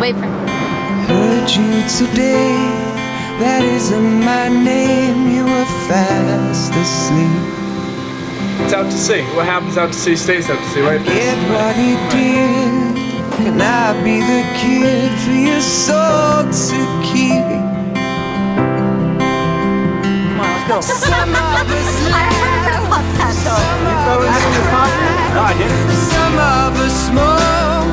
away from me. Heard you today, that isn't my name, you were fast asleep. It's out to sea. What happens out to sea stays out to sea, right? Get what he did, can I be the kid for your soul to keep? Come on, let's go. Some of us laugh, some of us cry, No, I didn't. some of us smoke,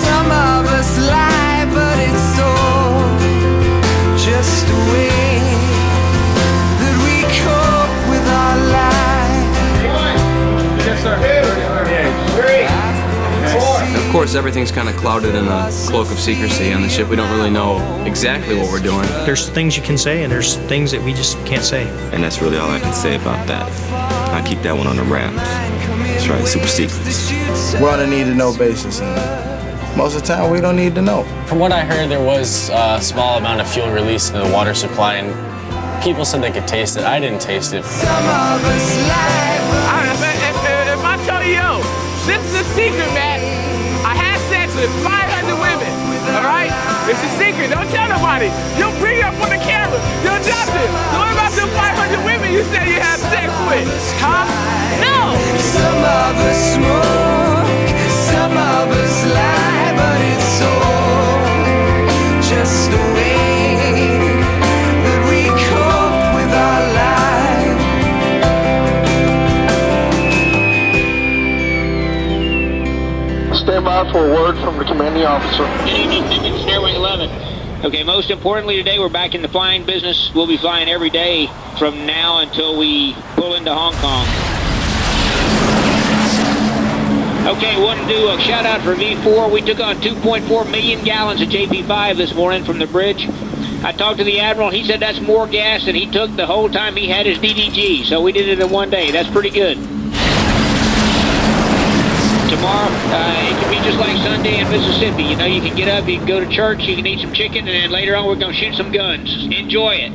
some of us lie, but it's all just a way that we cope with our lives. Yes, sir. 38. Of course, everything's kind of clouded in a cloak of secrecy on the ship. We don't really know exactly what we're doing. There's things you can say, and there's things that we just can't say. And that's really all I can say about that. I keep that one on the wraps. That's right, super secrets. We're on a need-to-know basis, and most of the time we don't need to know. From what I heard, there was a small amount of fuel released into the water supply, and people said they could taste it. I didn't taste it. Some of us lie, If I tell you, yo, this is a secret, man. I had sex with 500 women, all right? It's a secret. Don't tell nobody. You'll bring it up on the camera. You'll drop it. So what about the 500 women you said you had sex with? Huh? No! some of us smoke, some of us lie, but it's all just a way that we cope with our lives. Stand by for a word from the commanding officer. Good evening, Tippins, Airwing 11. Okay, most importantly today, we're back in the flying business. We'll be flying every day from now until we pull into Hong Kong. Okay, want to do a shout out for V4. We took on 2.4 million gallons of JP5 this morning from the bridge. I talked to the Admiral. He said that's more gas than he took the whole time he had his DDG. So we did it in one day. That's pretty good. Tomorrow, it can be just like Sunday in Mississippi. You know, you can get up, you can go to church, you can eat some chicken, and then later on we're going to shoot some guns. Enjoy it.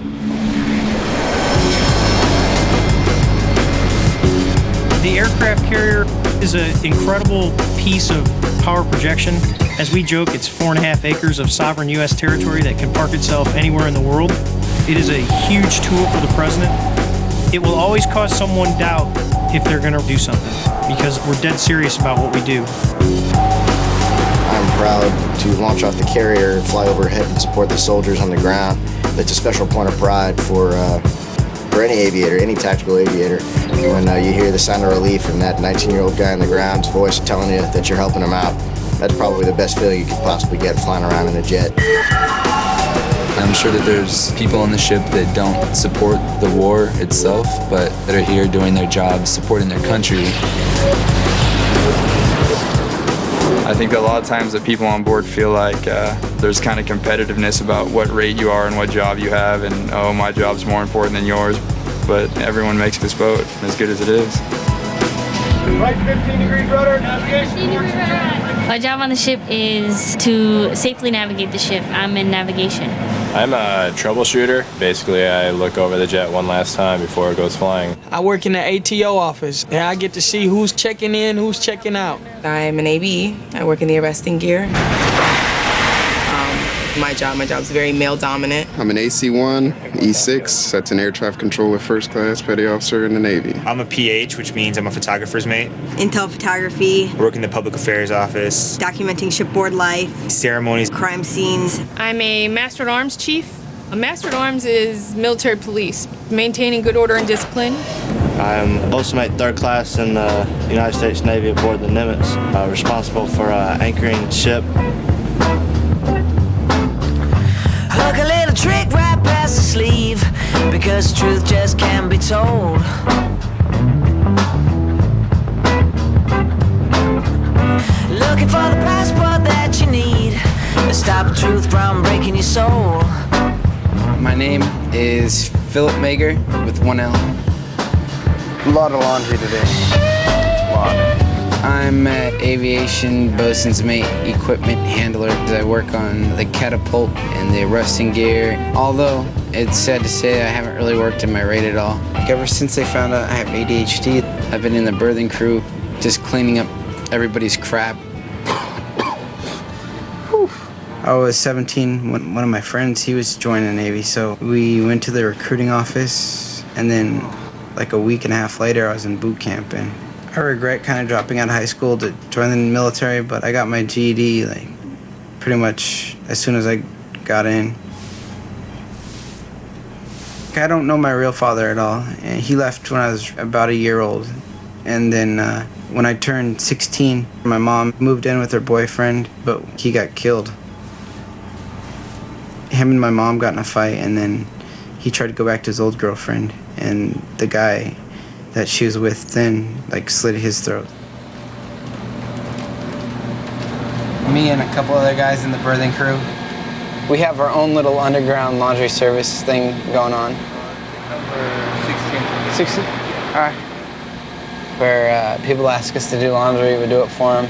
The aircraft carrier is an incredible piece of power projection. As we joke, it's 4.5 acres of sovereign U.S. territory that can park itself anywhere in the world. It is a huge tool for the president. It will always cause someone doubt if they're going to do something, because we're dead serious about what we do. I'm proud to launch off the carrier, fly overhead, and support the soldiers on the ground. It's a special point of pride for any aviator, any tactical aviator. When you hear the sound of relief from that 19-year-old guy on the ground's voice telling you that you're helping him out, that's probably the best feeling you could possibly get flying around in a jet. I'm sure that there's people on the ship that don't support the war itself, but that are here doing their jobs, supporting their country. I think that a lot of times that people on board feel like there's kind of competitiveness about what rate you are and what job you have, and oh, my job's more important than yours, but everyone makes this boat as good as it is. Right 15 degrees rudder, navigation. My job on the ship is to safely navigate the ship. I'm in navigation. I'm a troubleshooter. Basically, I look over the jet one last time before it goes flying. I work in the ATO office, and I get to see who's checking in, who's checking out. I'm an ABE. I work in the arresting gear. My job's very male dominant. I'm an AC-1, E6, that's an air traffic controller first class petty officer in the Navy. I'm a PH, which means I'm a photographer's mate. Intel photography. I work in the public affairs office. Documenting shipboard life. Ceremonies. Crime scenes. I'm a Master at Arms chief. A Master at Arms is military police, maintaining good order and discipline. I'm postmate third class in the United States Navy aboard the Nimitz, responsible for anchoring ship. Hook a little trick right past the sleeve, because the truth just can't be told. Looking for the passport that you need to stop the truth from breaking your soul. My name is Philip Mager with 1L. A lot of laundry today. A lot. I'm an aviation bosun's mate equipment handler. I work on the catapult and the arresting gear. Although it's sad to say I haven't really worked in my rate at all. Ever since they found out I have ADHD, I've been in the berthing crew just cleaning up everybody's crap. I was 17 when one of my friends, he was joining the Navy, so we went to the recruiting office, and then like a week and a half later, I was in boot camp, and I regret kind of dropping out of high school to join the military, but I got my GED like pretty much as soon as I got in. I don't know my real father at all, and he left when I was about a year old. And then when I turned 16, my mom moved in with her boyfriend, but he got killed. Him and my mom got in a fight, and then he tried to go back to his old girlfriend, and the guy that she was with then like slit his throat. Me and a couple other guys in the berthing crew, we have our own little underground laundry service thing going on. Number 16. 16? All right. Where people ask us to do laundry, we do it for them,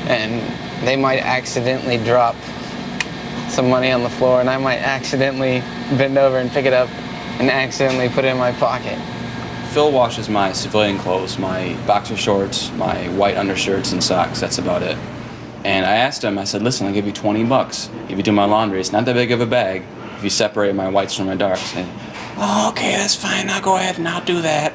and they might accidentally drop some money on the floor, and I might accidentally bend over and pick it up and accidentally put it in my pocket. Phil washes my civilian clothes, my boxer shorts, my white undershirts and socks. That's about it. And I asked him, I said, listen, I'll give you 20 bucks if you do my laundry. It's not that big of a bag if you separate my whites from my darks. And, oh, okay, that's fine. I'll go ahead and I'll do that.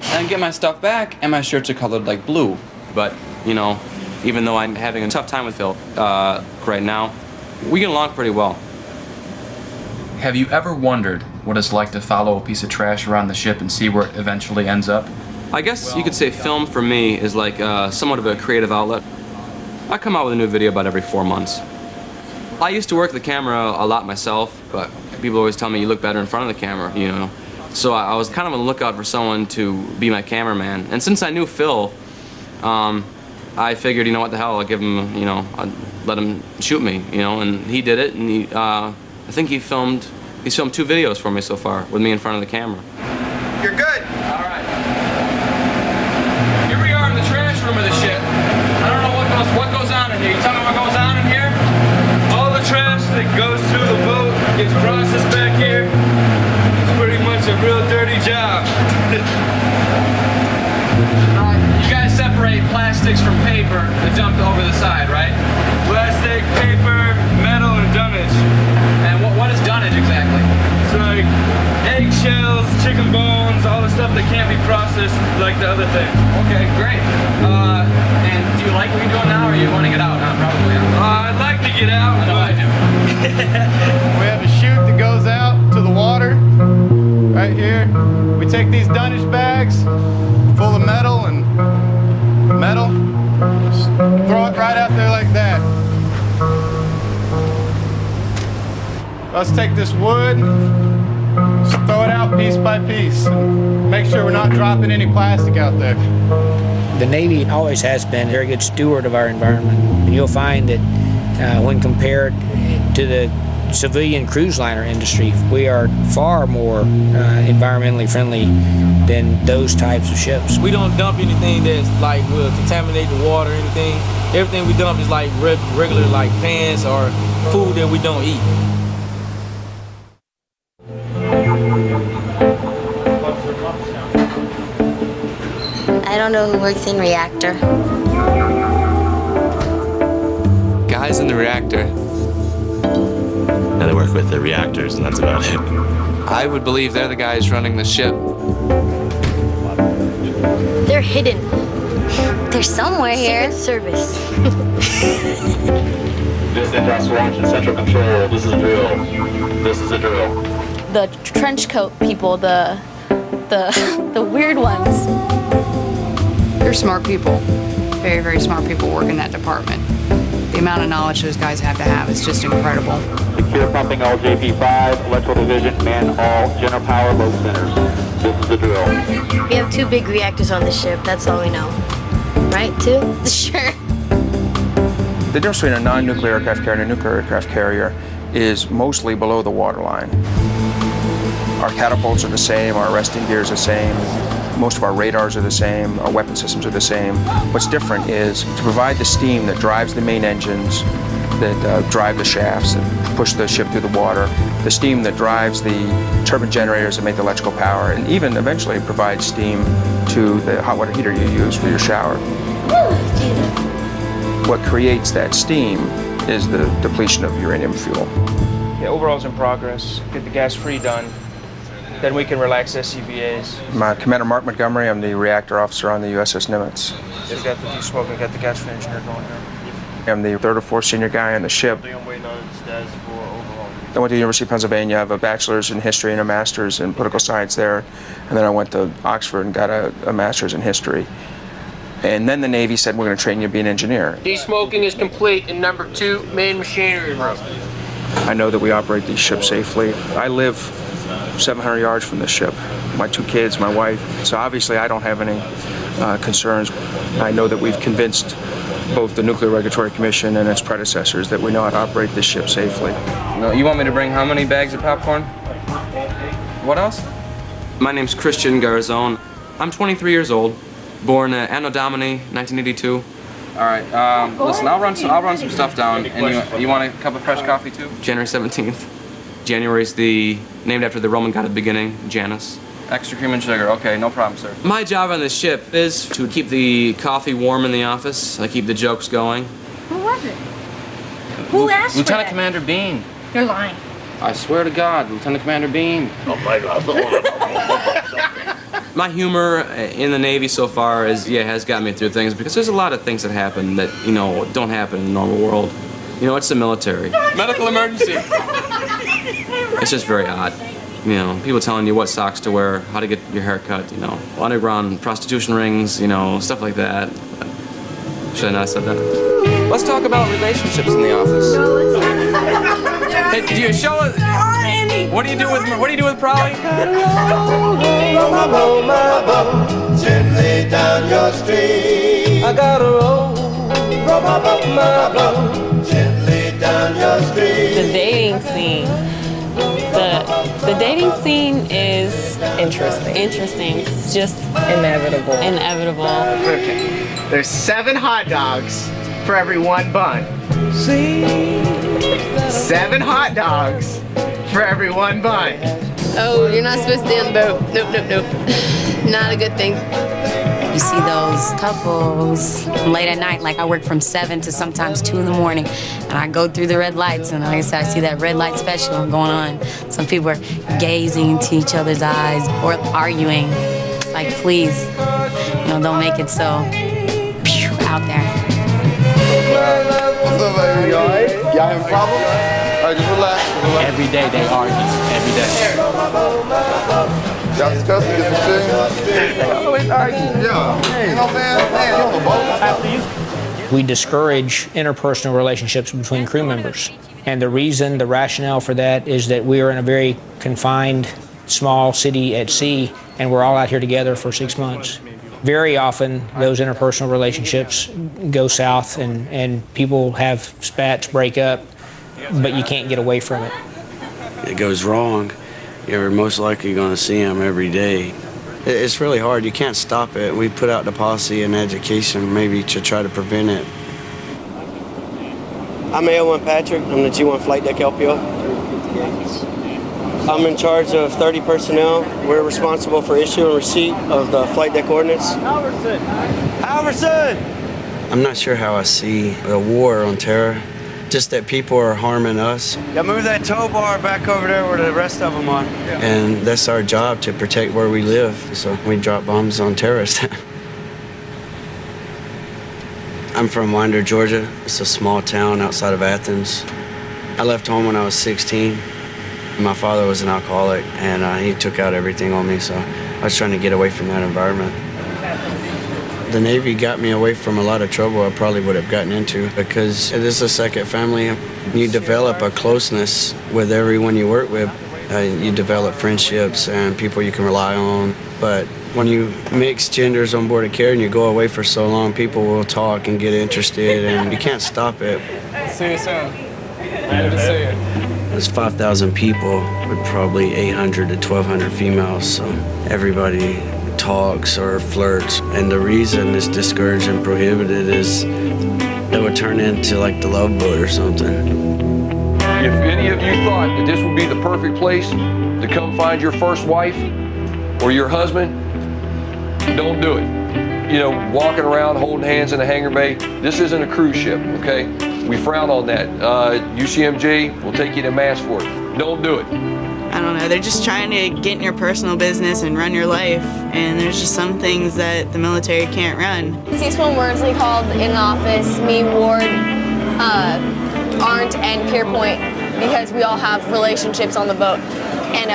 And I get my stuff back, and my shirts are colored like blue. But, you know, even though I'm having a tough time with Phil right now, we get along pretty well. Have you ever wondered what it's like to follow a piece of trash around the ship and see where it eventually ends up? I guess you could say film for me is like somewhat of a creative outlet. I come out with a new video about every 4 months. I used to work the camera a lot myself, but people always tell me you look better in front of the camera, you know. So I was kind of on the lookout for someone to be my cameraman. And since I knew Phil, I figured, you know what the hell, I'll give him, you know, I'd let him shoot me, you know, and he did it, and he, I think he's filmed 2 videos for me so far with me in front of the camera. You're good. All right. Here we are in the trash room of the ship. I don't know what goes on in here. You tell me what goes on in here? All the trash that goes through the boat gets processed back here. It's pretty much a real dirty job. You guys separate plastics from paper and dump over the side, right? Plastic, paper, metal, and dunnage. And what is dunnage exactly? It's like eggshells, chicken bones, all the stuff that can't be processed like the other thing. Okay, great. And do you like what you're doing now, or you want to get out? Probably. I'd like to get out. I know I do. We have a chute that goes out to the water, right here. We take these dunnage bags full of metal and metal, just throw it right out there like that. Let's take this wood, just throw it out piece by piece, and make sure we're not dropping any plastic out there. The Navy always has been a very good steward of our environment, and you'll find that when compared to the civilian cruise liner industry, we are far more environmentally friendly than those types of ships. We don't dump anything that's like will contaminate the water or anything. Everything we dump is like regular like pans or food that we don't eat. I don't know who works in reactor. Guys in the reactor. Yeah, they work with the reactors, and that's about it. I would believe they're the guys running the ship. They're hidden. They're somewhere here. Service. This is Inbound Watch and Central Control. This is a drill. This is a drill. The trench coat people, the weird ones. They're smart people. Very, very smart people work in that department. The amount of knowledge those guys have to have is just incredible. Secure pumping all JP5, electrical division, man all general power load centers. This is the drill. We have 2 big reactors on the ship, that's all we know. Right, 2? Sure. The difference between a non-nuclear aircraft carrier and a nuclear aircraft carrier is mostly below the waterline. Our catapults are the same, our arresting gear is the same, most of our radars are the same, our weapon systems are the same. What's different is to provide the steam that drives the main engines, that drive the shafts and push the ship through the water, the steam that drives the turbine generators that make the electrical power, and even eventually provide steam to the hot water heater you use for your shower. What creates that steam is the depletion of uranium fuel. Yeah, overall's in progress. Get the gas-free done. Then we can relax SCBAs. I'm Commander Mark Montgomery. I'm the reactor officer on the USS Nimitz. They've got the desmoke and got the gas-free engineer going here. I'm the third or fourth senior guy on the ship. I went to the University of Pennsylvania. I have a bachelor's in history and a master's in political science there. And then I went to Oxford and got a master's in history. And then the Navy said, we're going to train you to be an engineer. Desmoking is complete in number 2 main machinery room. I know that we operate these ships safely. I live 700 yards from the ship. My 2 kids, my wife. So obviously I don't have any concerns. I know that we've convinced both the Nuclear Regulatory Commission and its predecessors that we know how to operate this ship safely. No, you want me to bring how many bags of popcorn? What else? My name's Christian Garzone. I'm 23 years old, born Anno Domini, 1982. All right, listen, I'll run some stuff down, and you want a cup of fresh coffee too? January 17th. January's named after the Roman god of the beginning, Janus. Extra cream and sugar. Okay, no problem, sir. My job on this ship is to keep the coffee warm in the office. I keep the jokes going. Who was it? Who asked for Lieutenant that? Commander Bean. You're lying. I swear to God, Lieutenant Commander Bean. Oh my God. My humor in the Navy so far has got me through things because there's a lot of things that happen that, don't happen in the normal world. It's the military. Medical emergency. It's just very odd. People telling you what socks to wear, how to get your hair cut, underground prostitution rings, stuff like that. Should I not have said that? Let's talk about relationships in the office. Hey, do you show us? What do you do with Prolly? Roll my boat gently down your street. I gotta roll my boat gently down your street. The dating scene. The dating scene is interesting. It's just inevitable. Okay. There's 7 hot dogs for every 1 bun. 7 hot dogs for every 1 bun. Oh, you're not supposed to stay on the boat. Nope. Not a good thing. You see those couples late at night, like I work from 7 to sometimes 2 in the morning, and I go through the red lights, and like I said, I see that red light special going on. Some people are gazing into each other's eyes or arguing. It's like, please, don't make it so out there. What's up, baby? You all right? Y'all having problems? All right, just relax. Every day they argue. Every day. Y'all discussing this shit? They always argue. Yeah. You know what I'm saying? Man, you on the boat. We discourage interpersonal relationships between crew members. And the rationale for that is that we are in a very confined, small city at sea, and we're all out here together for 6 months. Very often, those interpersonal relationships go south and people have spats, break up, but you can't get away from it. It goes wrong, you're most likely going to see them every day. It's really hard. You can't stop it. We put out the policy and education maybe to try to prevent it. I'm AO1 Patrick. I'm the G1 Flight Deck LPO. I'm in charge of 30 personnel. We're responsible for issue and receipt of the flight deck ordnance. Alverson! I'm not sure how I see a war on terror. Just that people are harming us. Yeah, move that tow bar back over there where the rest of them are. And that's our job, to protect where we live. So we drop bombs on terrorists. I'm from Winder, Georgia. It's a small town outside of Athens. I left home when I was 16. My father was an alcoholic, and he took out everything on me, so I was trying to get away from that environment. The Navy got me away from a lot of trouble I probably would have gotten into, because it is a second family. You develop a closeness with everyone you work with. You develop friendships and people you can rely on. But when you mix genders on board a carrier and you go away for so long, people will talk and get interested, and you can't stop it. See you soon. Good to see you. There's 5,000 people with probably 800 to 1,200 females, so everybody talks or flirts. And the reason it's discouraged and prohibited is it would turn into like the Love Boat or something. If any of you thought that this would be the perfect place to come find your first wife or your husband, don't do it. you know, walking around holding hands in the hangar bay. This isn't a cruise ship, okay? We frown on that. UCMG will take you to mass for it. Don't do it. I don't know, they're just trying to get in your personal business and run your life, and there's just some things that the military can't run. C-SPAN Worsley called in the office, me, Ward, Arndt, and Pierpoint, because we all have relationships on the boat. And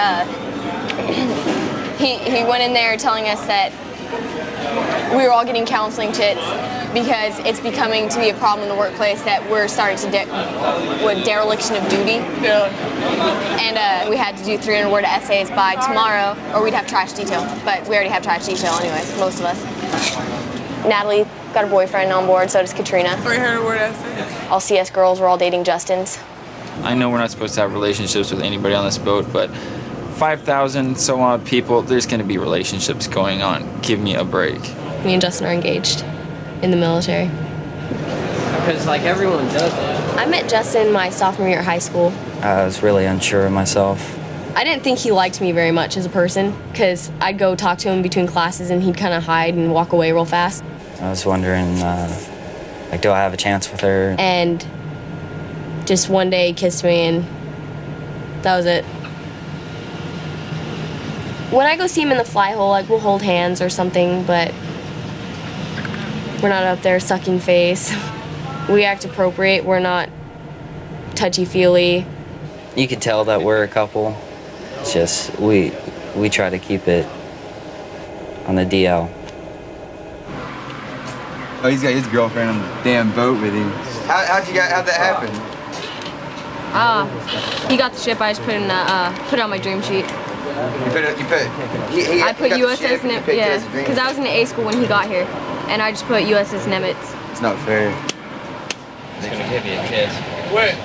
he went in there telling us that we were all getting counseling chits because it's becoming to be a problem in the workplace that we're starting to with dereliction of duty. Yeah. And we had to do 300-word essays by tomorrow, or we'd have trash detail. But we already have trash detail anyways, most of us. Natalie got a boyfriend on board, so does Katrina. 300-word essays. All CS girls were all dating Justins. I know we're not supposed to have relationships with anybody on this boat, but 5,000 so on people, there's going to be relationships going on. Give me a break. Me and Justin are engaged in the military. Because like everyone does it. I met Justin my sophomore year at high school. I was really unsure of myself. I didn't think he liked me very much as a person because I'd go talk to him between classes and he'd kind of hide and walk away real fast. I was wondering, like, do I have a chance with her? And just one day he kissed me and that was it. When I go see him in the fly hole, like, we'll hold hands or something, but we're not up there sucking face. We act appropriate. We're not touchy-feely. You can tell that we're a couple. It's just we try to keep it on the DL. Oh, he's got his girlfriend on the damn boat with him. How'd that happen? He got the ship. I just put it on my dream sheet. I put USS Nimitz, yeah, because I was in the A school when he got here, and I just put USS Nimitz. It's not fair. He's gonna give you a kiss. Wait.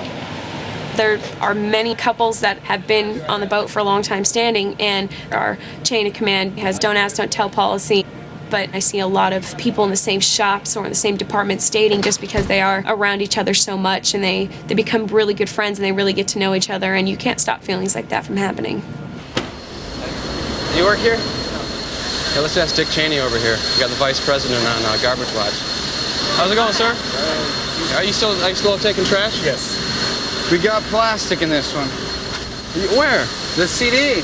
There are many couples that have been on the boat for a long time standing, and our chain of command has don't ask, don't tell policy. But I see a lot of people in the same shops or in the same departments dating just because they are around each other so much, and they become really good friends and they really get to know each other, and you can't stop feelings like that from happening. You work here? Yeah, let's ask Dick Cheney over here. You got the vice president on garbage watch. How's it going, sir? Are you still taking trash? Yes. We got plastic in this one. Where? The CD.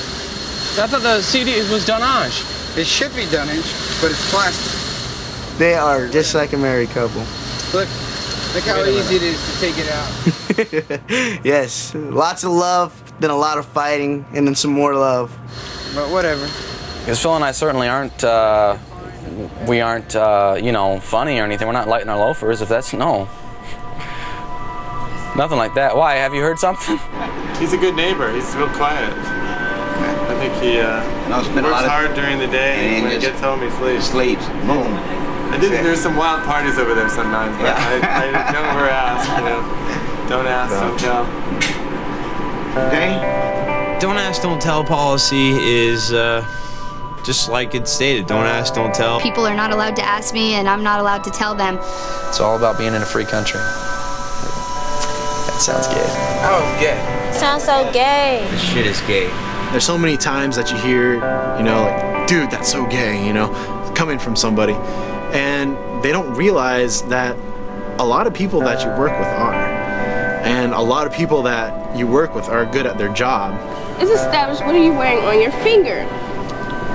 I thought the CD was dunnage. It should be dunnage, but it's plastic. They are just like a married couple. Look how easy it is to take it out. Yes, lots of love, then a lot of fighting, and then some more love. But whatever. Because Phil and I certainly aren't, we aren't, you know, funny or anything. We're not lighting our loafers, if that's, no. Nothing like that. Why, have you heard something? He's a good neighbor. He's real quiet. I think he works hard during the day, and when he gets home, he sleeps. Boom. There's some wild parties over there sometimes, but I never ask, you know. Don't ask, don't tell. Okay? Don't ask, don't tell policy is just like it's stated. Don't ask, don't tell. People are not allowed to ask me, and I'm not allowed to tell them. It's all about being in a free country. That sounds gay. Oh, gay. Sounds so gay. This shit is gay. There's so many times that you hear, you know, like, dude, that's so gay, you know, coming from somebody. And they don't realize that a lot of people that you work with are. And a lot of people that you work with are good at their job. It's established, what are you wearing on your finger?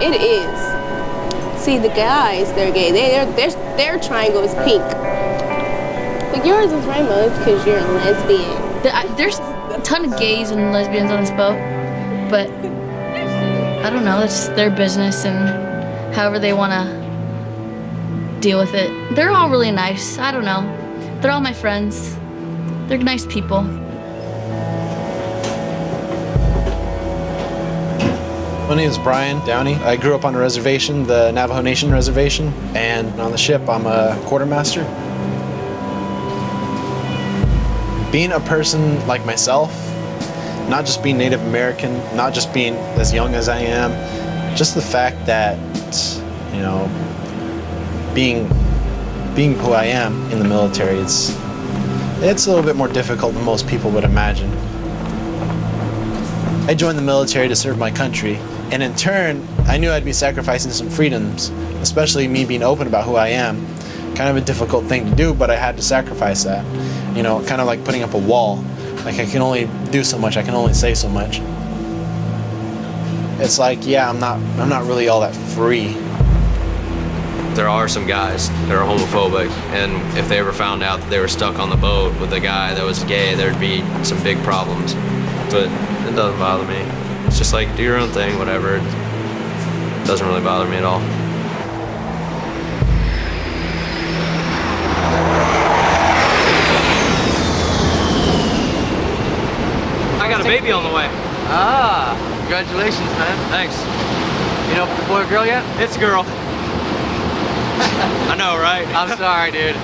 It is. See, the guys, they're gay. Their triangle is pink. But yours is rainbow because you're a lesbian. There's a ton of gays and lesbians on this boat, but I don't know, it's their business and however they want to deal with it. They're all really nice. I don't know. They're all my friends. They're nice people. My name is Brian Downey. I grew up on a reservation, the Navajo Nation reservation, and on the ship I'm a quartermaster. Being a person like myself, not just being Native American, not just being as young as I am, just the fact that, you know, being who I am in the military, it's a little bit more difficult than most people would imagine. I joined the military to serve my country, and in turn, I knew I'd be sacrificing some freedoms, especially me being open about who I am. Kind of a difficult thing to do, but I had to sacrifice that. You know, kind of like putting up a wall. Like I can only do so much, I can only say so much. It's like, yeah, I'm not really all that free. There are some guys that are homophobic, and if they ever found out that they were stuck on the boat with a guy that was gay, there'd be some big problems. But it doesn't bother me. It's just like, do your own thing, whatever. It doesn't really bother me at all. I got a baby on the way. Ah, congratulations, man. Thanks. You know if it's a boy or girl yet? It's a girl. I know, right? I'm sorry, dude.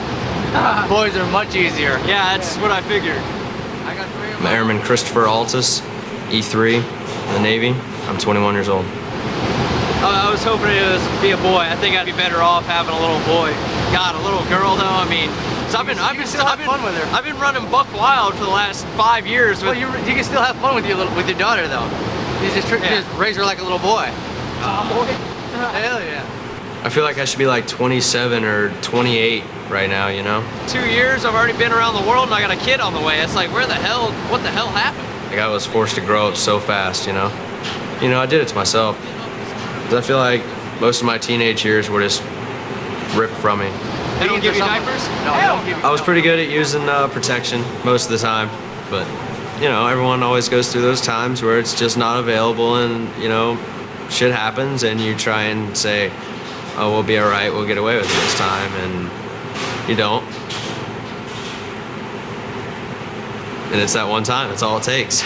Boys are much easier. Yeah, that's what I figured. I'm Airman Christopher Altus, E3 in the Navy. I'm 21 years old. I was hoping it was be a boy. I think I'd be better off having a little boy. God, a little girl though. I mean, I've been fun with her. I've been running buck wild for the last 5 years. Well, you can still have fun with your daughter though. You just raise her like a little boy. Boy. Hell yeah. I feel like I should be like 27 or 28 right now, you know? 2 years, I've already been around the world and I got a kid on the way. It's like, what the hell happened? Like I was forced to grow up so fast, you know? You know, I did it to myself. Because I feel like most of my teenage years were just ripped from me. They don't give you diapers? No, they don't give you. I was pretty good at using protection most of the time, but you know, everyone always goes through those times where it's just not available and, you know, shit happens and you try and say, oh, we'll be all right, we'll get away with it this time, and you don't. And it's that one time, that's all it takes.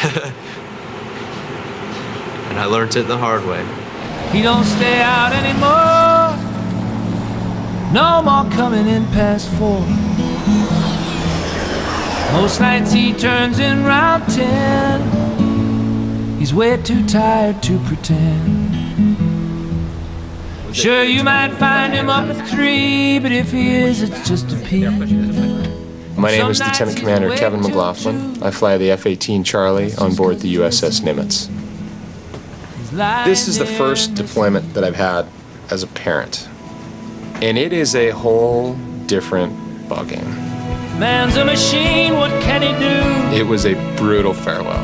And I learned it the hard way. He don't stay out anymore. No more coming in past 4. Most nights he turns in round 10. He's way too tired to pretend. Sure, you might find him up at 3, but if he is, it's just a peek. My name is Lieutenant Commander Kevin McLaughlin. I fly the F-18 Charlie on board the USS Nimitz. This is the first deployment that I've had as a parent, and it is a whole different ballgame. Man's a machine, what can he do? It was a brutal farewell.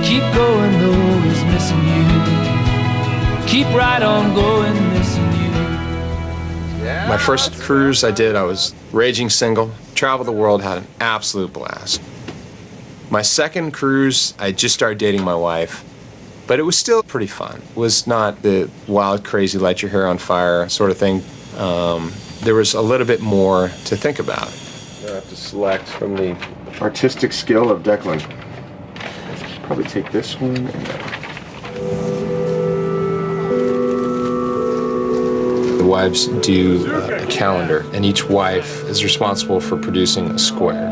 Keep going, though, he's missing you. Keep right on going, missing you. My first cruise I did, I was raging single, traveled the world, had an absolute blast. My second cruise, I just started dating my wife, but it was still pretty fun. It was not the wild, crazy, light your hair on fire sort of thing. There was a little bit more to think about. I have to select from the artistic skill of Declan. Probably take this one and The wives do a calendar, and each wife is responsible for producing a square.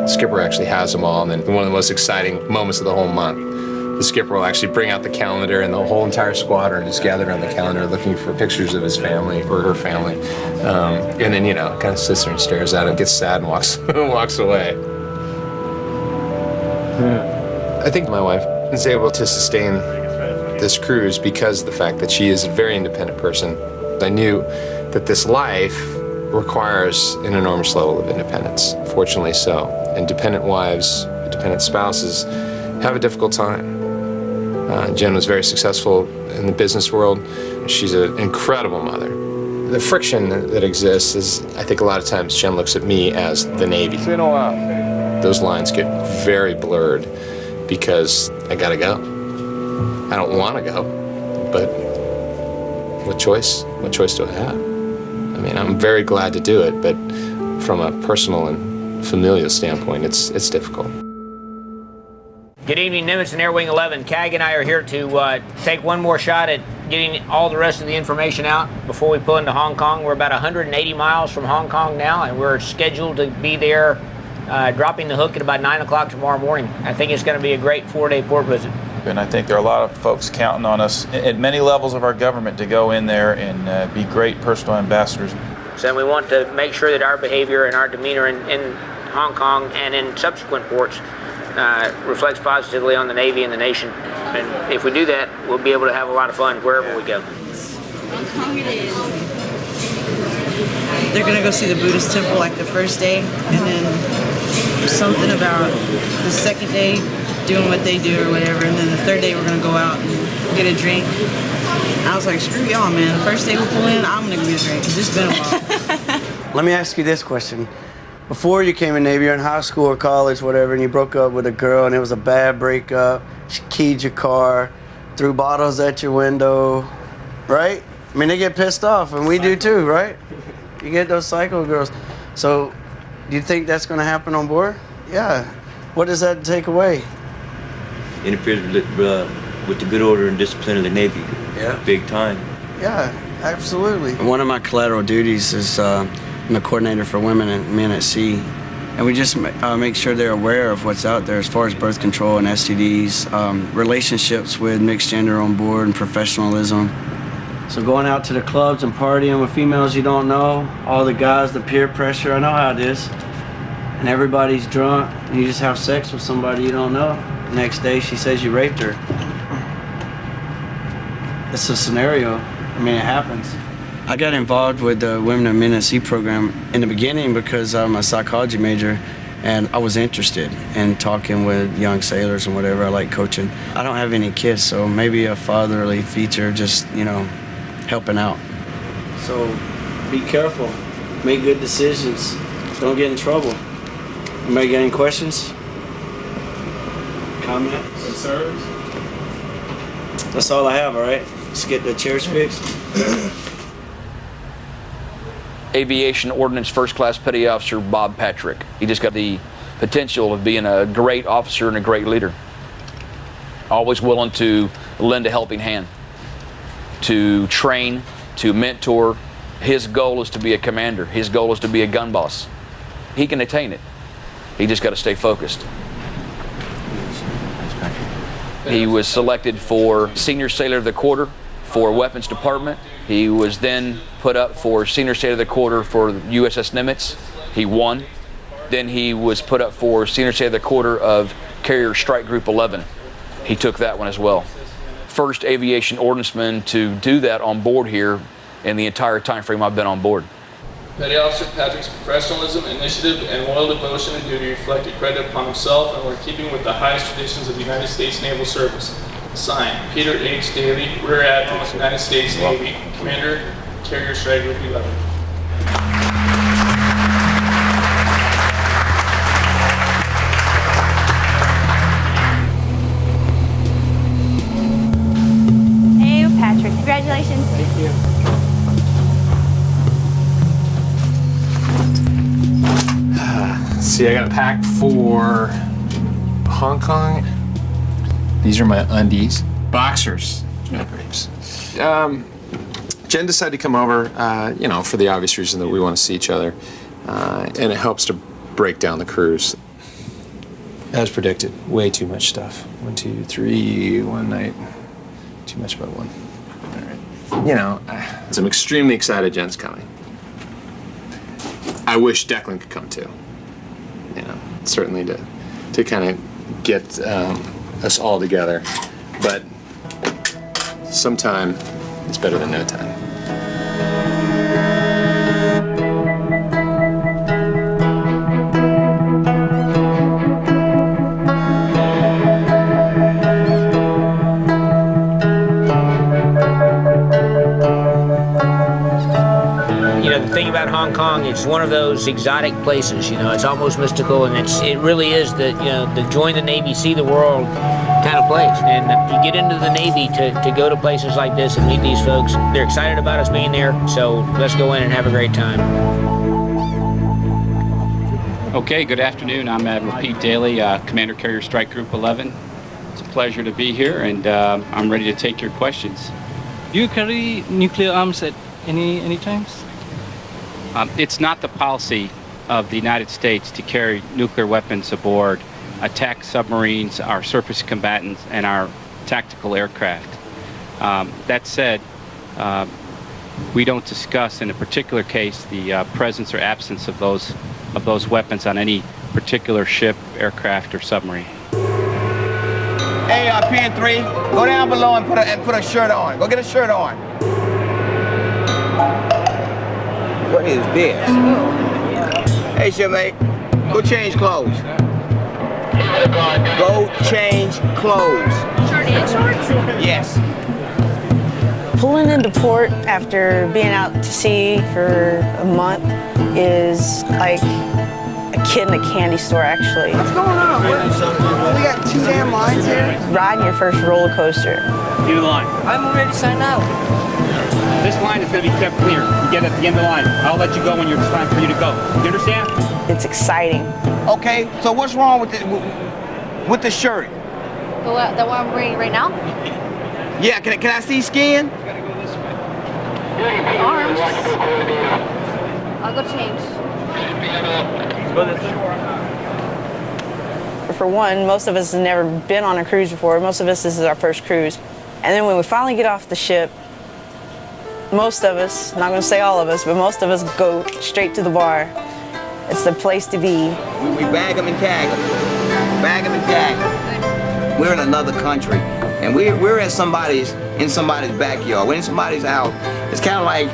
The skipper actually has them all, and then one of the most exciting moments of the whole month, the skipper will actually bring out the calendar, and the whole entire squadron is gathered on the calendar looking for pictures of his family or her family. And then, you know, kind of sits there and stares at it, gets sad and walks away. I think my wife is able to sustain this cruise because of the fact that she is a very independent person. I knew that this life requires an enormous level of independence, fortunately so. And dependent wives, dependent spouses have a difficult time. Jen was very successful in the business world. She's an incredible mother. The friction that exists is, I think a lot of times Jen looks at me as the Navy. Those lines get very blurred because I gotta go. I don't want to go, but what choice do I have? I mean, I'm very glad to do it, but from a personal and familial standpoint, it's difficult. Good evening, Nimitz and Air Wing 11. CAG and I are here to take one more shot at getting all the rest of the information out before we pull into Hong Kong. We're about 180 miles from Hong Kong now, and we're scheduled to be there dropping the hook at about 9 o'clock tomorrow morning. I think it's going to be a great 4-day port visit. And I think there are a lot of folks counting on us at many levels of our government to go in there and be great personal ambassadors. So we want to make sure that our behavior and our demeanor in Hong Kong and in subsequent ports reflects positively on the Navy and the nation. And if we do that, we'll be able to have a lot of fun wherever we go. They're gonna go see the Buddhist temple like the first day, and then something about the second day doing what they do or whatever, and then the third day we're gonna go out and get a drink. I was like, screw y'all, man. The first day we pull in, I'm gonna get a drink, because it's been a while. Let me ask you this question. Before you came in Navy, you're in high school or college, whatever, and you broke up with a girl, and it was a bad breakup. She keyed your car, threw bottles at your window, right? I mean, they get pissed off, and we do too, right? You get those psycho girls. So, do you think that's going to happen on board? Yeah. What does that take away? Interferes with the good order and discipline of the Navy. Yeah. Big time. Yeah, absolutely. One of my collateral duties is I'm the coordinator for women and men at sea. And we just make sure they're aware of what's out there as far as birth control and STDs, relationships with mixed gender on board, and professionalism. So going out to the clubs and partying with females you don't know, all the guys, the peer pressure, I know how it is. And everybody's drunk, and you just have sex with somebody you don't know. The next day she says you raped her. It's a scenario. I mean, it happens. I got involved with the Women and Men at Sea program in the beginning because I'm a psychology major, and I was interested in talking with young sailors and whatever. I like coaching. I don't have any kids, so maybe a fatherly feature, just, you know, helping out. So be careful, make good decisions, don't get in trouble. Anybody got any questions? Comments? Concerns? That's all I have, all right? Let's get the chairs fixed. Aviation Ordnance First Class Petty Officer Bob Patrick. He just got the potential of being a great officer and a great leader. Always willing to lend a helping hand, to train, to mentor. His goal is to be a commander. His goal is to be a gun boss. He can attain it. He just got to stay focused. He was selected for Senior Sailor of the Quarter for Weapons Department. He was then put up for Senior Sailor of the Quarter for USS Nimitz. He won. Then he was put up for Senior Sailor of the Quarter of Carrier Strike Group 11. He took that one as well. First aviation ordnanceman to do that on board here in the entire time frame I've been on board. Petty Officer Patrick's professionalism, initiative, and loyal devotion and duty reflect a credit upon himself and were in keeping with the highest traditions of the United States Naval Service. Signed, Peter H. Daly, Rear Admiral, United States Navy, Commander, Carrier Strike Group 11. Hey, Patrick, congratulations. Thank you. See, I got a pack for Hong Kong. These are my undies. Boxers. No grapes. Jen decided to come over, you know, for the obvious reason that we want to see each other. And it helps to break down the cruise. As predicted, way too much stuff. 1, 2, 3, one night. Too much by one. All right. You know, so I'm extremely excited Jen's coming. I wish Declan could come too. You know, certainly to kind of get us all together. But sometime it's better than no time. About Hong Kong, it's one of those exotic places, you know, it's almost mystical, and it really is the, you know, the join the Navy, see the world kind of place. And you get into the Navy to go to places like this and meet these folks. They're excited about us being there, so let's go in and have a great time. Okay, good afternoon. I'm Admiral Pete Daly, Commander Carrier Strike Group 11. It's a pleasure to be here, and I'm ready to take your questions. Do you carry nuclear arms at any times? It's not the policy of the United States to carry nuclear weapons aboard attack submarines, our surface combatants, and our tactical aircraft. That said, we don't discuss in a particular case the presence or absence of those weapons on any particular ship, aircraft, or submarine. Hey, Pen 3, go down below and put a shirt on. Go get a shirt on. What is this? Hey, shipmate, go change clothes. Go change clothes. Shirt and shorts? Yes. Pulling into port after being out to sea for a month is like a kid in a candy store, actually. What's going on? We got 2 damn lines here. Riding your first roller coaster. New line. I'm already signed out. This line is going to be kept clear. You get at the end of the line. I'll let you go when it's time for you to go. You understand? It's exciting. Okay, so what's wrong with the shirt? The one I'm wearing right now? Yeah, can I see skin? Arms. I'll go change. For one, most of us have never been on a cruise before. Most of us, this is our first cruise. And then when we finally get off the ship, most of us, not going to say all of us, but most of us go straight to the bar. It's the place to be. We bag them and tag them. Bag them and tag them. We're in another country, and we're in somebody's backyard. We're in somebody's house. It's kind of like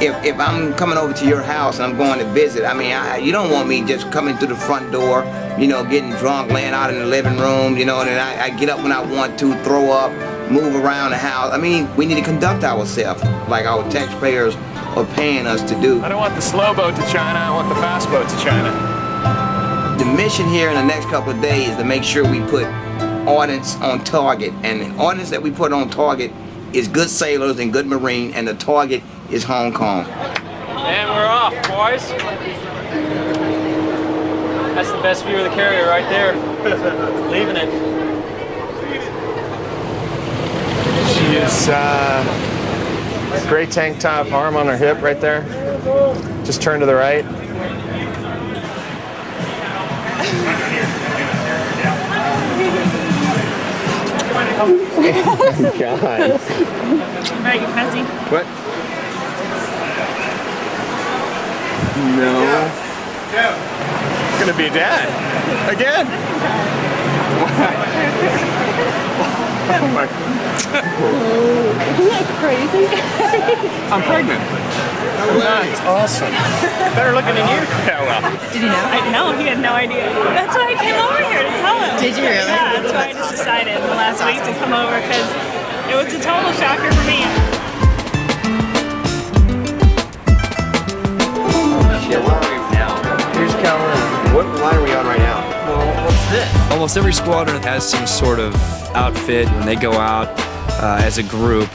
if I'm coming over to your house and I'm going to visit. I mean, you don't want me just coming through the front door, you know, getting drunk, laying out in the living room, you know, and then I get up when I want to, throw up, move around the house. I mean, we need to conduct ourselves like our taxpayers are paying us to do. I don't want the slow boat to China, I want the fast boat to China. The mission here in the next couple of days is to make sure we put ordnance on target, and the ordnance that we put on target is good sailors and good marine, and the target is Hong Kong. And we're off, boys. That's the best view of the carrier right there. Leaving it. She is gray tank top, arm on her hip right there. Just turn to the right. Oh my God. Right, you messy. What? No. Gonna be a dad. Again. Oh my God. Isn't that crazy? I'm pregnant. That's awesome. Better looking than you. Yeah, well. Did he know? No, he had no idea. That's why I came over here to tell him. Did you really? Yeah, that's why I just decided in the last week to come over, because it was a total shocker for me. Yeah, where are we now? Here's Calhoun. What line are we on right now? Well, what's this? Almost every squadron has some sort of outfit when they go out as a group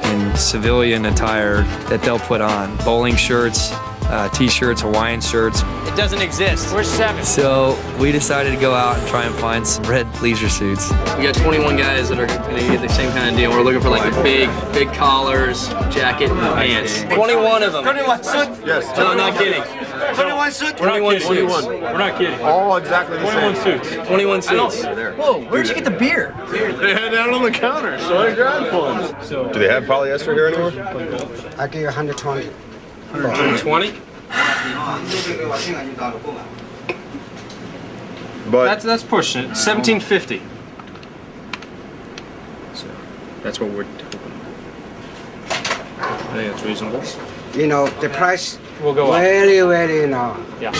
in civilian attire that they'll put on. Bowling shirts, t-shirts, Hawaiian shirts. It doesn't exist. We're 7. So we decided to go out and try and find some red leisure suits. We got 21 guys that are going to get the same kind of deal. We're looking for like the big collars, jacket, and pants. 21 of them. 21 suit? Yes. No, I'm not kidding. 21 suit? 21 suits. We're not kidding. All exactly the 21 same. suits. 21 suits. Whoa, where'd you get the beer? They had down on the counter, so I grabbed one. Do they have polyester here anymore? I'll give you 120. 120? But That's pushing it. 1750. So that's what we're doing. I think that's reasonable. You know, the price We'll go up. very, very, you know. Yeah.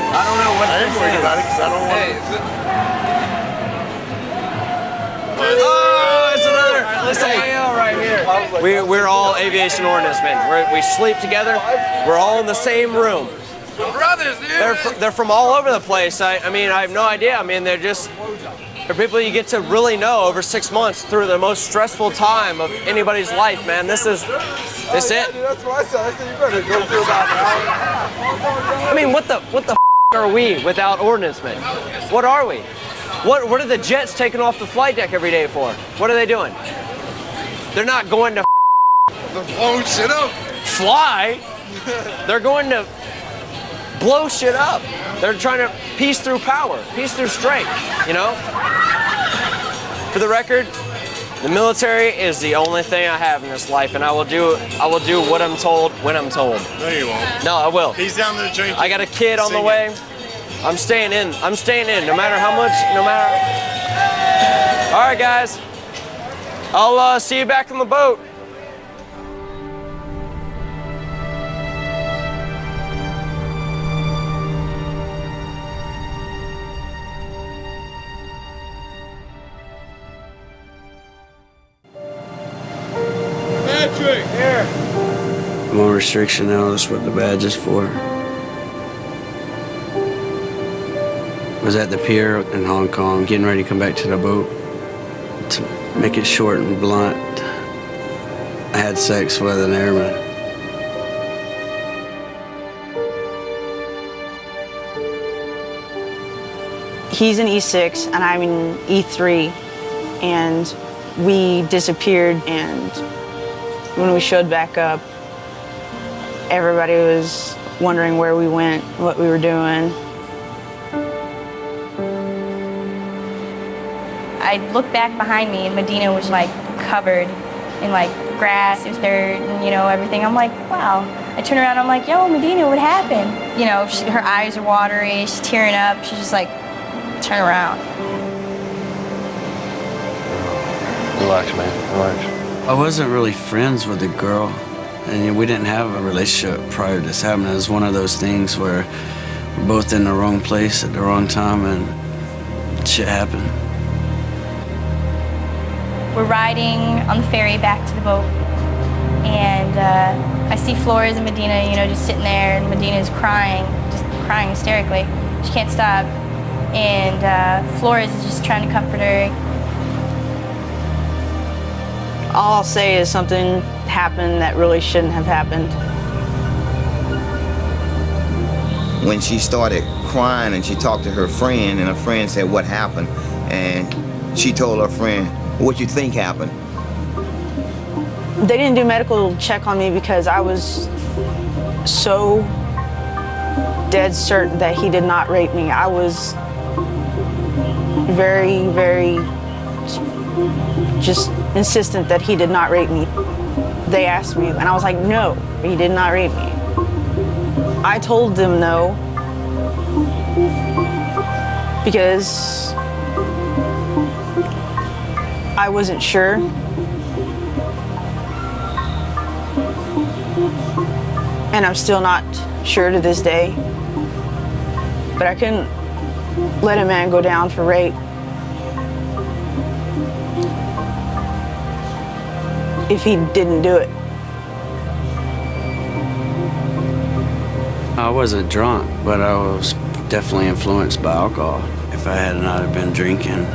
I don't know what I ain't worried about it because I don't want Oh, it's another. Listen, right here. We're all aviation ordnance men. We sleep together. We're all in the same room. brothers, dude. They're from all over the place. I mean, I have no idea. I mean, they're people you get to really know over 6 months through the most stressful time of anybody's life, man. This is it. That's what I said. I said you better go through about an hour. I mean, what the are we without ordnance men? What are we? What are the jets taking off the flight deck every day for? What are they doing? They're not going to They're blowing shit up. Fly. They're going to blow shit up. They're trying to piece through power, piece through strength, you know? For the record, the military is the only thing I have in this life, and I will do what I'm told when I'm told. No, you won't. No, I will. He's down there drinking. I got a kid on the way. I'm staying in. I'm staying in, no matter how much, no matter. All right, guys. I'll see you back on the boat. Patrick! Here. I'm on restriction now. That's what the badge is for. Was at the pier in Hong Kong, getting ready to come back to the boat. To make it short and blunt, I had sex with an airman. He's in E6 and I'm in E3, and we disappeared, and when we showed back up, everybody was wondering where we went, what we were doing. I looked back behind me and Medina was like covered in like grass, it was dirt, and you know, everything. I'm like, wow. I turn around, I'm like, yo, Medina, what happened? You know, her eyes are watery, she's tearing up, she's just like, turn around. Relax, man, relax. I wasn't really friends with the girl, and we didn't have a relationship prior to this happening. It was one of those things where we're both in the wrong place at the wrong time, and shit happened. We're riding on the ferry back to the boat, and I see Flores and Medina, you know, just sitting there, and Medina's crying, just crying hysterically. She can't stop, and Flores is just trying to comfort her. All I'll say is something happened that really shouldn't have happened. When she started crying and she talked to her friend, and her friend said, what happened? And she told her friend, what you think happened? They didn't do medical check on me because I was so dead certain that he did not rape me. I was very, very just insistent that he did not rape me. They asked me, and I was like, no, he did not rape me. I told them no because I wasn't sure. And I'm still not sure to this day. But I couldn't let a man go down for rape if he didn't do it. I wasn't drunk, but I was definitely influenced by alcohol. If I had not have been drinking,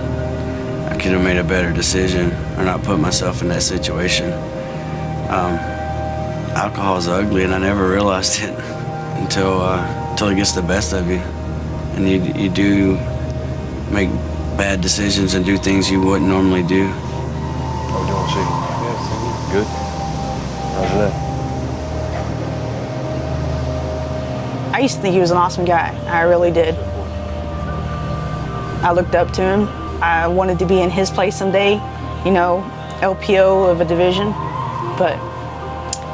I could have made a better decision or not put myself in that situation. Alcohol is ugly, and I never realized it until it gets the best of you. And you do make bad decisions and do things you wouldn't normally do. How we doing, Siggy? Good? How's that? I used to think he was an awesome guy. I really did. I looked up to him. I wanted to be in his place someday, you know, LPO of a division, but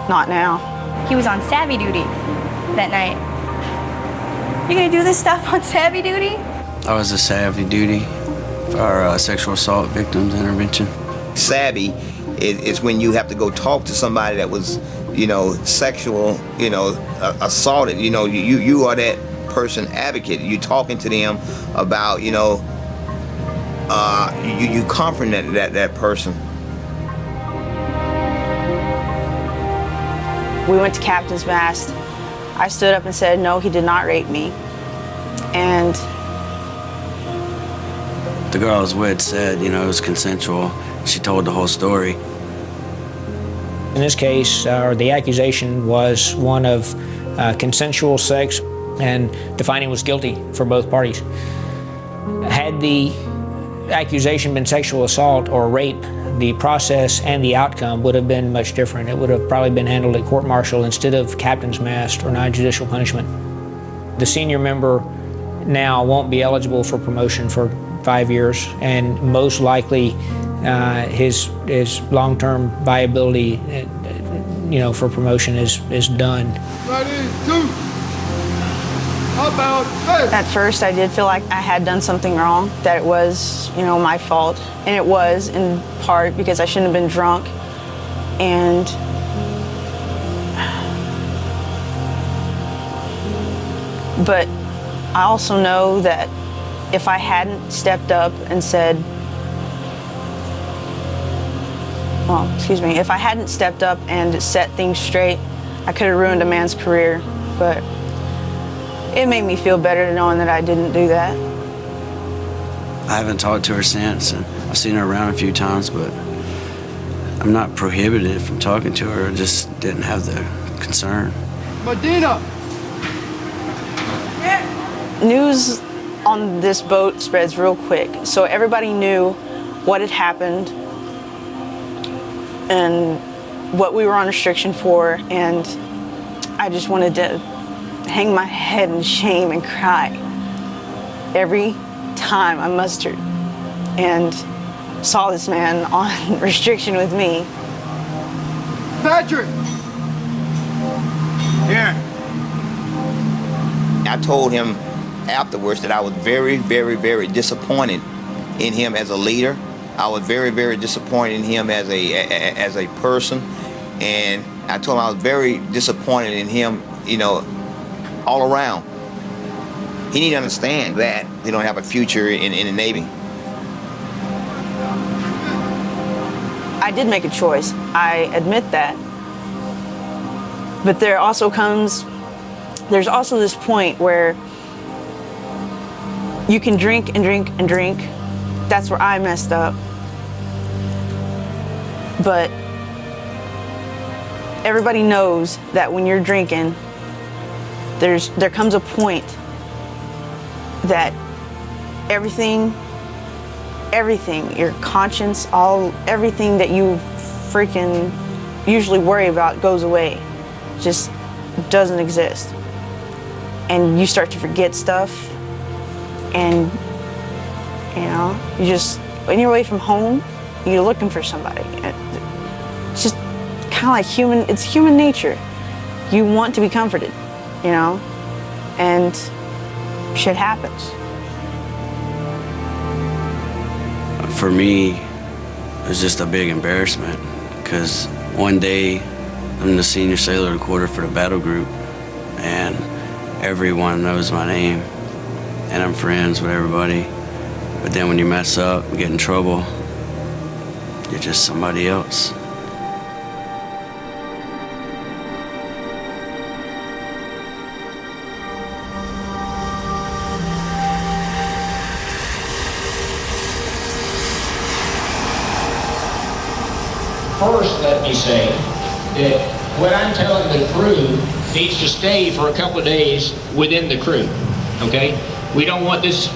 not now. He was on savvy duty that night. You gonna do this stuff on savvy duty? I was a savvy duty for sexual assault victims intervention. Savvy is when you have to go talk to somebody that was, you know, sexual, you know, assaulted. You know, you are that person advocate. You're talking to them about, you know, you comfort that person. We went to Captain's Mast. I stood up and said, no, he did not rape me. And the girl I was with said, you know, it was consensual. She told the whole story. In this case, the accusation was one of consensual sex, and the was guilty for both parties. Had the accusation been sexual assault or rape, the process and the outcome would have been much different. It would have probably been handled at court-martial instead of captain's mast or non-judicial punishment. The senior member now won't be eligible for promotion for 5 years, and most likely his long-term viability for promotion is done. At first, I did feel like I had done something wrong, that it was, my fault. And it was, in part, because I shouldn't have been drunk. And but I also know that if I hadn't stepped up and said, if I hadn't stepped up and set things straight, I could have ruined a man's career. But it made me feel better knowing that I didn't do that. I haven't talked to her since, and I've seen her around a few times, but I'm not prohibited from talking to her. I just didn't have the concern. Medina! News on this boat spreads real quick, so everybody knew what had happened and what we were on restriction for, and I just wanted to hang my head in shame and cry every time I mustered and saw this man on restriction with me. Patrick! Here. I told him afterwards that I was very, very, very disappointed in him as a leader. I was very, very disappointed in him as a person, and I told him I was very disappointed in him, all around. He need to understand that he don't have a future in the Navy. I did make a choice. I admit that. But there's also this point where you can drink and drink and drink. That's where I messed up. But everybody knows that when you're drinking, there comes a point that everything, your conscience, everything that you freaking usually worry about goes away. Just doesn't exist. And you start to forget stuff, and when you're away from home, you're looking for somebody. It's just kind of like it's human nature. You want to be comforted, and shit happens. For me, it was just a big embarrassment, because one day I'm the senior sailor of the quarter for the battle group, and everyone knows my name, and I'm friends with everybody. But then when you mess up and get in trouble, you're just somebody else. First, let me say that what I'm telling the crew needs to stay for a couple of days within the crew, okay? We don't want this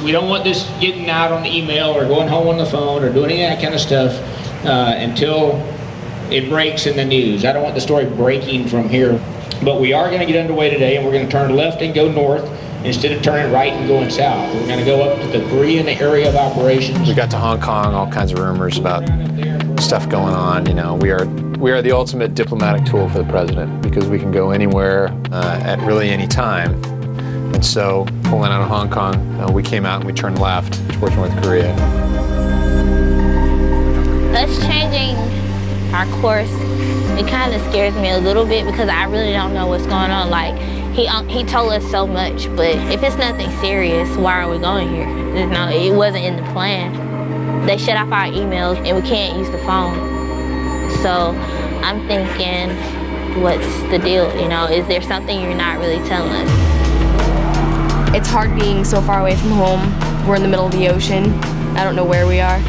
getting out on the email or going home on the phone or doing any of that kind of stuff until it breaks in the news. I don't want the story breaking from here. But we are going to get underway today, and we're going to turn left and go north instead of turning right and going south. We're going to go up to the Korean area of operations. We got to Hong Kong, all kinds of rumors about stuff going on. We are the ultimate diplomatic tool for the president, because we can go anywhere at really any time. And so, pulling out of Hong Kong, we came out and we turned left towards North Korea. Us changing our course, it kind of scares me a little bit, because I really don't know what's going on. Like, he told us so much, but if it's nothing serious, why are we going here? It wasn't in the plan. They shut off our emails and we can't use the phone. So I'm thinking, what's the deal? Is there something you're not really telling us? It's hard being so far away from home. We're in the middle of the ocean. I don't know where we are.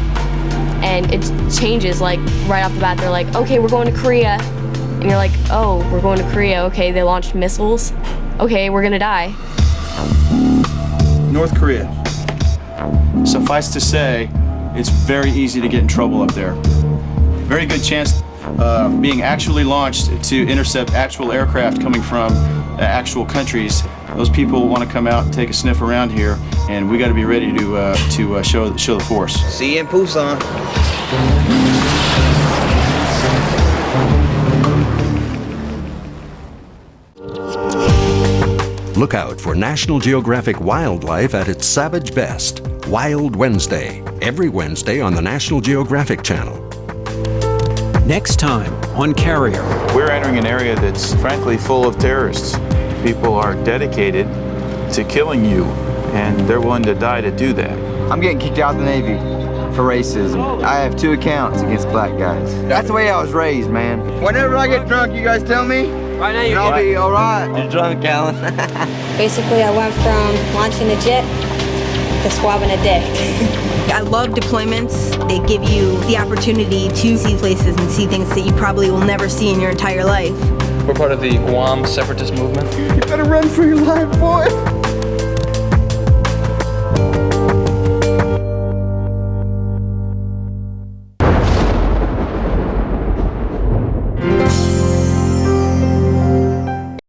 And it changes, like, right off the bat. They're like, okay, we're going to Korea. And you're like, oh, we're going to Korea. Okay, they launched missiles. Okay, we're gonna die. North Korea. Suffice to say, it's very easy to get in trouble up there. very good chance being actually launched to intercept actual aircraft coming from actual countries. Those people want to come out and take a sniff around here, and we got to be ready to show the force. See you in Busan. Look out for National Geographic wildlife at its savage best. Wild Wednesday, every Wednesday on the National Geographic Channel. Next time on Carrier. We're entering an area that's frankly full of terrorists. People are dedicated to killing you, and they're willing to die to do that. I'm getting kicked out of the Navy for racism. I have 2 accounts against black guys. That's the way I was raised, man. Whenever I get drunk, you guys tell me, right now, and I'll be all right. You're drunk, Alan. Basically, I went from launching a jet to swabbing a dick. I love deployments. They give you the opportunity to see places and see things that you probably will never see in your entire life. We're part of the Guam separatist movement. You better run for your life, boy.